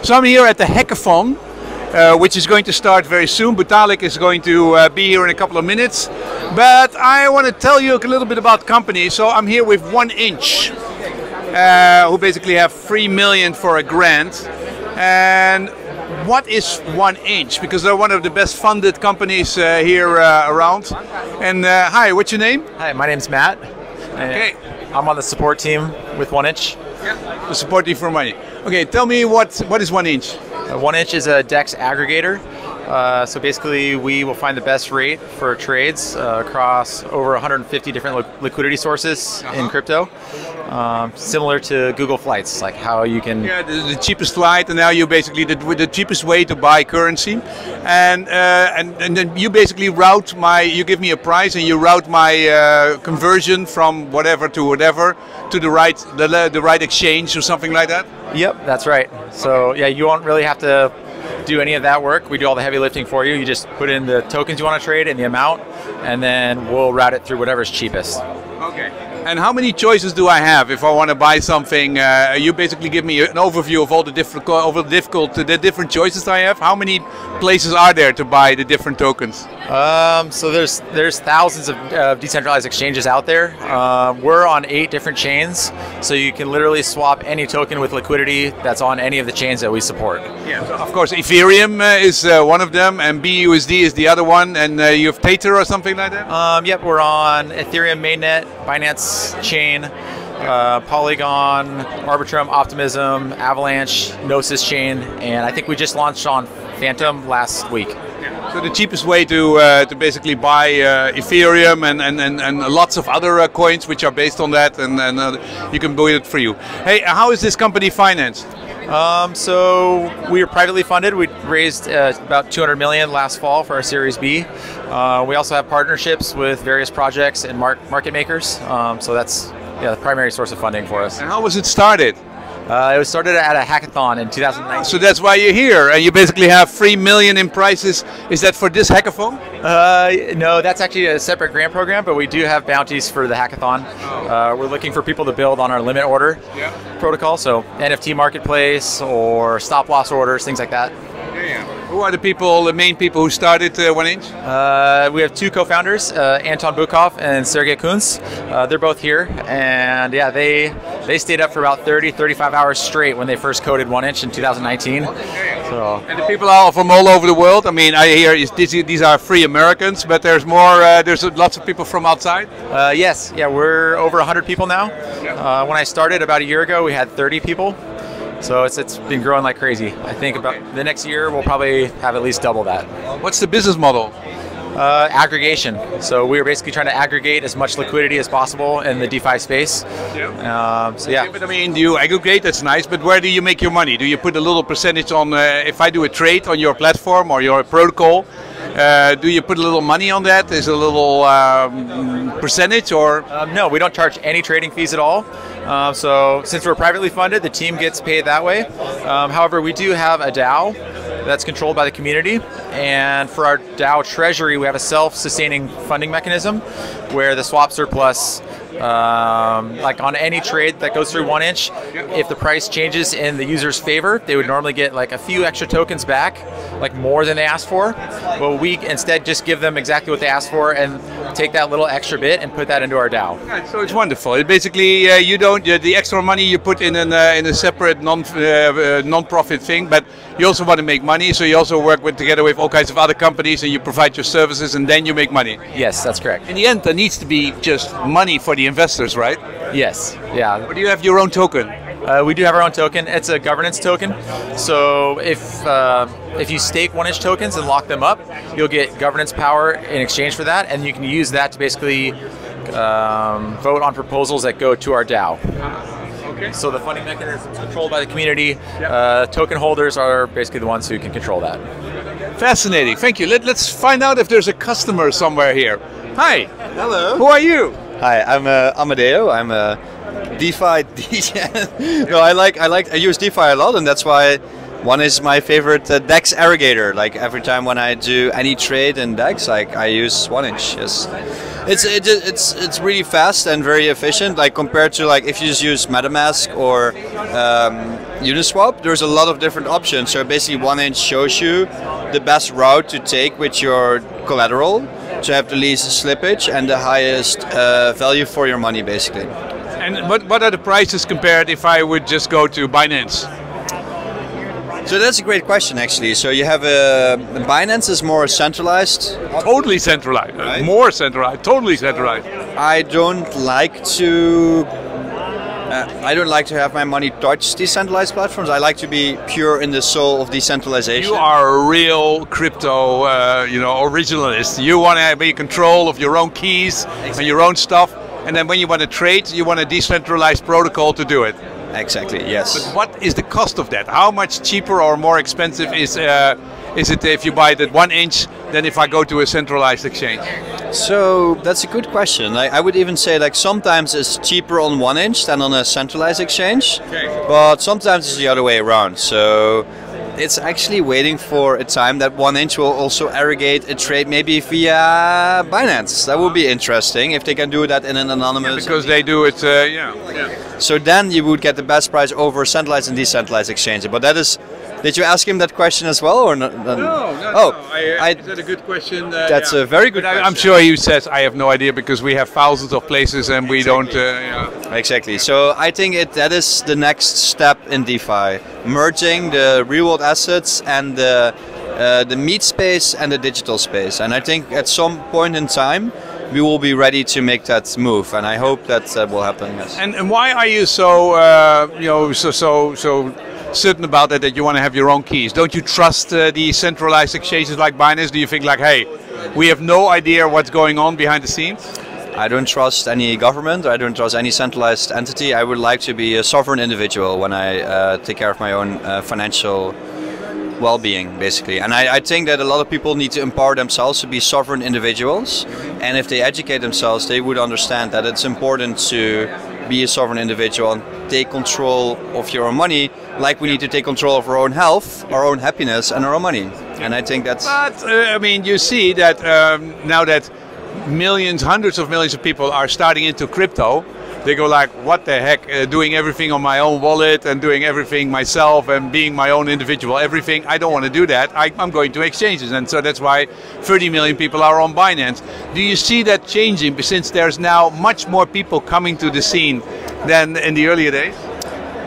So I'm here at the hackathon, which is going to start very soon. Butalik is going to be here in a couple of minutes. But I want to tell you a little bit about the company. So I'm here with 1inch, who basically have 3 million for a grant. And what is 1inch? Because they're one of the best funded companies here around. And hi, what's your name? Hi, my name's Matt. Okay. I'm on the support team with 1inch. Yeah. The support team for money. Okay, tell me what is 1inch? 1inch is a DEX aggregator. So basically, we will find the best rate for trades across over 150 different liquidity sources in crypto, similar to Google Flights, like how you can. Yeah, the cheapest flight, and now you basically the cheapest way to buy currency, and then you basically route you give me a price, and you route my conversion from whatever to the right exchange or something like that. Yep, that's right. So yeah, you won't really have to do any of that work. We do all the heavy lifting for you. You just put in the tokens you want to trade and the amount, and then we'll route it through whatever's cheapest. Okay. And how many choices do I have if I want to buy something? You basically give me an overview of all the different choices I have. How many places are there to buy the different tokens? So there's thousands of decentralized exchanges out there. We're on 8 different chains, so you can literally swap any token with liquidity that's on any of the chains that we support. Yeah. So of course, Ethereum is one of them, and BUSD is the other one, and you have Tether or something like that. Yep, we're on Ethereum mainnet, Binance chain, Polygon, Arbitrum, Optimism, Avalanche, Gnosis chain, and I think we just launched on Phantom last week. So the cheapest way to basically buy Ethereum and lots of other coins which are based on that, and you can buy it for you. Hey, how is this company financed? So we are privately funded. We raised about 200 million last fall for our Series B. We also have partnerships with various projects and market makers. So that's the primary source of funding for us. And how was it started? It was started at a hackathon in 2019. So that's why you're here, and you basically have 3 million in prizes. Is that for this hackathon? No, that's actually a separate grant program, but we do have bounties for the hackathon. We're looking for people to build on our limit order protocol, so NFT marketplace or stop loss orders, things like that. Who are the main people who started 1inch? We have 2 co-founders, Anton Bukov and Sergey Kunz. They're both here, and yeah, they stayed up for about 35 hours straight when they first coded 1inch in 2019. So. And the people are from all over the world. I mean, I hear these are 3 Americans, but there's more. There's lots of people from outside. Yes, yeah, we're over 100 people now. When I started about a year ago, we had 30 people. So it's been growing like crazy. I think about the next year we'll probably have at least double that. What's the business model? Aggregation. So we're basically trying to aggregate as much liquidity as possible in the DeFi space. So yeah. But I mean, you aggregate, that's nice, but where do you make your money? Do you put a little percentage on, if I do a trade on your platform or your protocol, do you put a little money on that? Is it a little percentage or? No, we don't charge any trading fees at all. So since we're privately funded, the team gets paid that way. However, we do have a DAO that's controlled by the community, and for our DAO treasury, we have a self-sustaining funding mechanism where the swap surplus, like on any trade that goes through 1inch, if the price changes in the user's favor, they would normally get like a few extra tokens back, like more than they asked for. But we instead just give them exactly what they asked for and take that little extra bit and put that into our DAO. Yeah, so it's wonderful. It basically, you don't the extra money you put in a separate non-profit thing, but you also want to make money, so you also work together with all kinds of other companies, and you provide your services, and then you make money. Yes, that's correct. In the end, there needs to be just money for the investors, right? Yes. Yeah. Or do you have your own token? We do have our own token. It's a governance token. So if you stake 1inch tokens and lock them up, you'll get governance power in exchange for that, and you can use that to basically vote on proposals that go to our DAO. Okay. So the funding mechanism is controlled by the community. Token holders are basically the ones who can control that. Fascinating. Thank you. Let's find out if there's a customer somewhere here. Hi. Hello. Who are you? Hi, I'm Amadeo. I'm a DeFi DJ. No, I use DeFi a lot, and that's why one is my favorite DEX aggregator. Like every time when I do any trade in DEX, like I use 1inch. Yes. It's really fast and very efficient. Like compared to like if you just use MetaMask or Uniswap, there's a lot of different options. So basically 1inch shows you the best route to take with your collateral to have the least slippage and the highest value for your money, basically. And what are the prices compared if I would just go to Binance? So that's a great question, actually. So you have Binance is more centralized. Totally centralized. Right. More centralized. Totally centralized. I don't like to have my money touch decentralized platforms. I like to be pure in the soul of decentralization. You are a real crypto, originalist. You want to be in control of your own keys and your own stuff. And then when you want to trade, you want a decentralized protocol to do it. Exactly, yes. But what is the cost of that? How much cheaper or more expensive is it if you buy that 1inch than if I go to a centralized exchange? So that's a good question. I would even say like sometimes it's cheaper on 1inch than on a centralized exchange, but sometimes it's the other way around. So it's actually waiting for a time that 1inch will also aggregate a trade maybe via Binance. That would be interesting if they can do that in an anonymous. Yeah, because they do it, So then you would get the best price over centralized and decentralized exchanges. But that is, did you ask him that question as well or not? No. Is that a good question? That's a very good question. I'm sure he says I have no idea because we have thousands of places and we don't. Exactly. So I think that is the next step in DeFi, merging the real world assets and the meat space and the digital space. And I think at some point in time we will be ready to make that move, and I hope that will happen. Yes. And why are you so so certain about that you want to have your own keys? Don't you trust the centralized exchanges like Binance? Do you think like, hey, we have no idea what's going on behind the scenes? I don't trust any government. I don't trust any centralized entity. I would like to be a sovereign individual when I take care of my own financial well-being, basically. And I think that a lot of people need to empower themselves to be sovereign individuals. And if they educate themselves, they would understand that it's important to be a sovereign individual and take control of your own money, like we need to take control of our own health, our own happiness, and our own money. And I think that's... But, you see that now that millions, hundreds of millions of people are starting into crypto, they go like, what the heck, doing everything on my own wallet and doing everything myself and being my own individual, everything. I don't want to do that. I'm going to exchanges. And so that's why 30 million people are on Binance. Do you see that changing since there's now much more people coming to the scene than in the earlier days?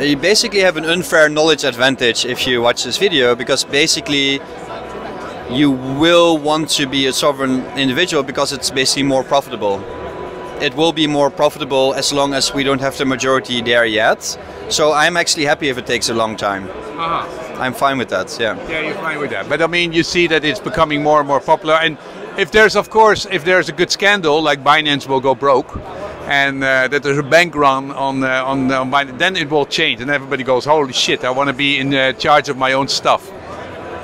You basically have an unfair knowledge advantage if you watch this video, because basically you will want to be a sovereign individual because it's basically more profitable. It will be more profitable as long as we don't have the majority there yet. So I'm actually happy if it takes a long time. I'm fine with that, yeah. Yeah, you're fine with that. But I mean, you see that it's becoming more and more popular. And if there's a good scandal, like Binance will go broke, and that there's a bank run on Binance, then it will change. And everybody goes, holy shit, I want to be in charge of my own stuff.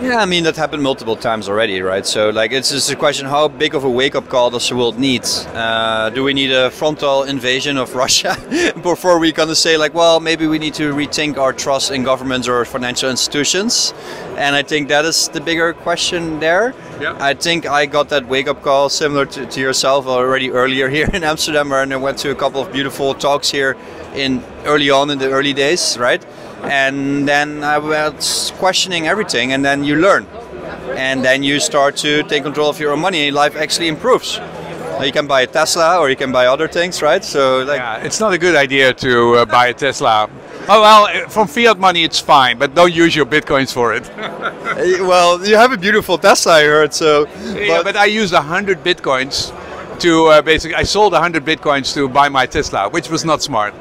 Yeah, I mean, that happened multiple times already, right? So, like, it's just a question, how big of a wake-up call does the world need? Do we need a frontal invasion of Russia before we kind of say, like, well, maybe we need to rethink our trust in governments or financial institutions? And I think that is the bigger question there. Yeah. I think I got that wake-up call similar to yourself already earlier here in Amsterdam, where I went to a couple of beautiful talks here early on in the early days, right? And then I was questioning everything, and then you learn. And then you start to take control of your own money, and life actually improves. You can buy a Tesla or you can buy other things, right? So, like, yeah, it's not a good idea to buy a Tesla. Oh, well, from fiat money it's fine, but don't use your bitcoins for it. Well, you have a beautiful Tesla, I heard, so... Yeah, but I used 100 bitcoins to basically... I sold 100 bitcoins to buy my Tesla, which was not smart.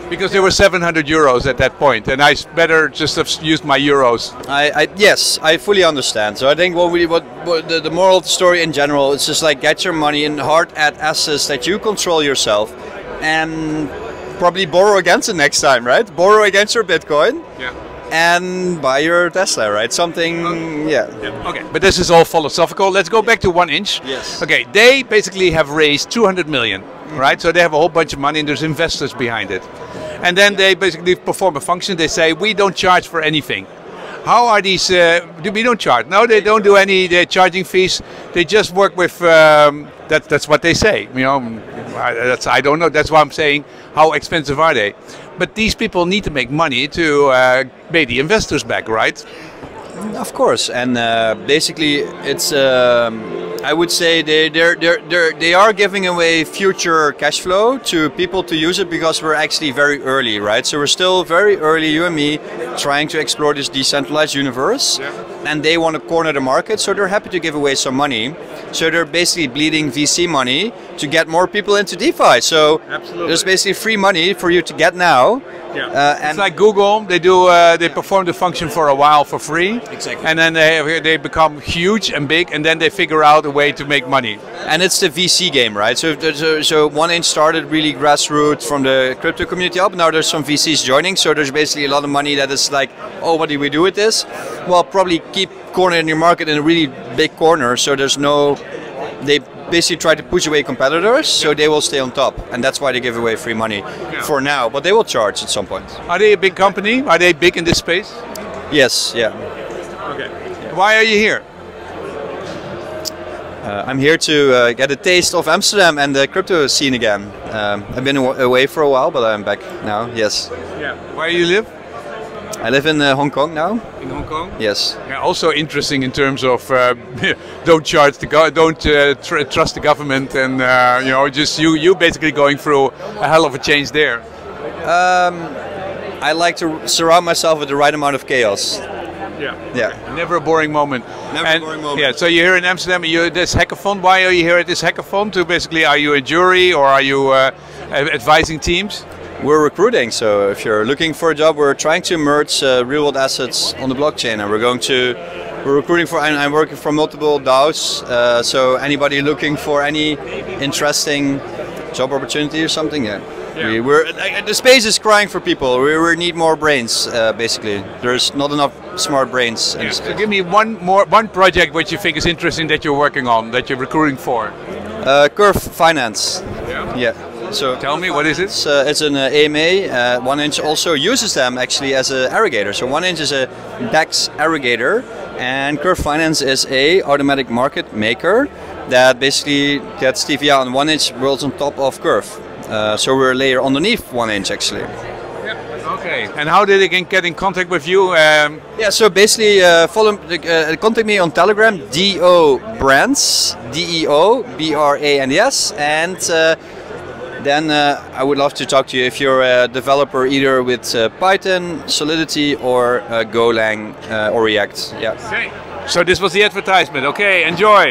Because there were 700 euros at that point, and I better just have used my euros. Yes, I fully understand. So I think what the moral of the story in general is just like get your money in hard assets that you control yourself, and probably borrow against it next time, right? Borrow against your Bitcoin. Yeah. And buy your Tesla, right? Something, yeah. Okay, but this is all philosophical. Let's go back to 1inch. Yes. Okay, they basically have raised 200 million, right? So they have a whole bunch of money and there's investors behind it. And then they basically perform a function. They say, we don't charge for anything. How are these, we don't charge. No, they don't do any charging fees. They just work with, that's what they say. You know, I don't know. That's why I'm saying, how expensive are they? But these people need to make money to pay the investors back, right? Of course, and basically it's I would say they are giving away future cash flow to people to use it because we're actually very early, right? So we're still very early, you and me, trying to explore this decentralized universe, and they want to corner the market, so they're happy to give away some money. So they're basically bleeding VC money to get more people into DeFi. So there's basically free money for you to get now. And it's like Google. They do. They perform the function for a while for free. Exactly. And then they become huge and big, and then they figure out a way to make money. And it's the VC game, right? So 1inch started really grassroots from the crypto community up. Now there's some VCs joining. So there's basically a lot of money that is like, oh, what do we do with this? Well, probably keep cornering your market in a really big corner. So there's no. They basically try to push away competitors, so they will stay on top, and that's why they give away free money for now. But they will charge at some point. Are they a big company? Are they big in this space? Yes. Yeah. Okay. Why are you here? I'm here to get a taste of Amsterdam and the crypto scene again. I've been away for a while, but I'm back now. Yes. Yeah. Where you live? I live in Hong Kong now. In Hong Kong? Yes. Yeah, also interesting in terms of don't charge the trust the government, and you know, just you basically going through a hell of a change there. I like to surround myself with the right amount of chaos. Yeah. Yeah. Never a boring moment. Never a boring moment. Yeah. So you're here in Amsterdam. You're at this hackathon. Why are you here at this hackathon? To basically, are you a jury or are you advising teams? We're recruiting, so if you're looking for a job, we're trying to merge real-world assets on the blockchain, and we're recruiting for. I'm working for multiple DAOs, so anybody looking for any interesting job opportunity or something, the space is crying for people. We need more brains, basically. There's not enough smart brains. Yeah. So give me one project which you think is interesting that you're working on, that you're recruiting for. Curve.finance. Yeah. So tell me, what is it? It's an AMA. 1inch also uses them actually as an aggregator. So 1inch is a DEX aggregator, and curve.finance is a automatic market maker that basically gets TVA on 1inch rolls on top of Curve. So we're a layer underneath 1inch actually. Okay. And how did they get in contact with you? Yeah, so basically contact me on Telegram, DO Brands, DEO BRANDS, and then I would love to talk to you if you're a developer either with Python, Solidity, or Golang or React. Yeah. Okay. So this was the advertisement. Okay, enjoy.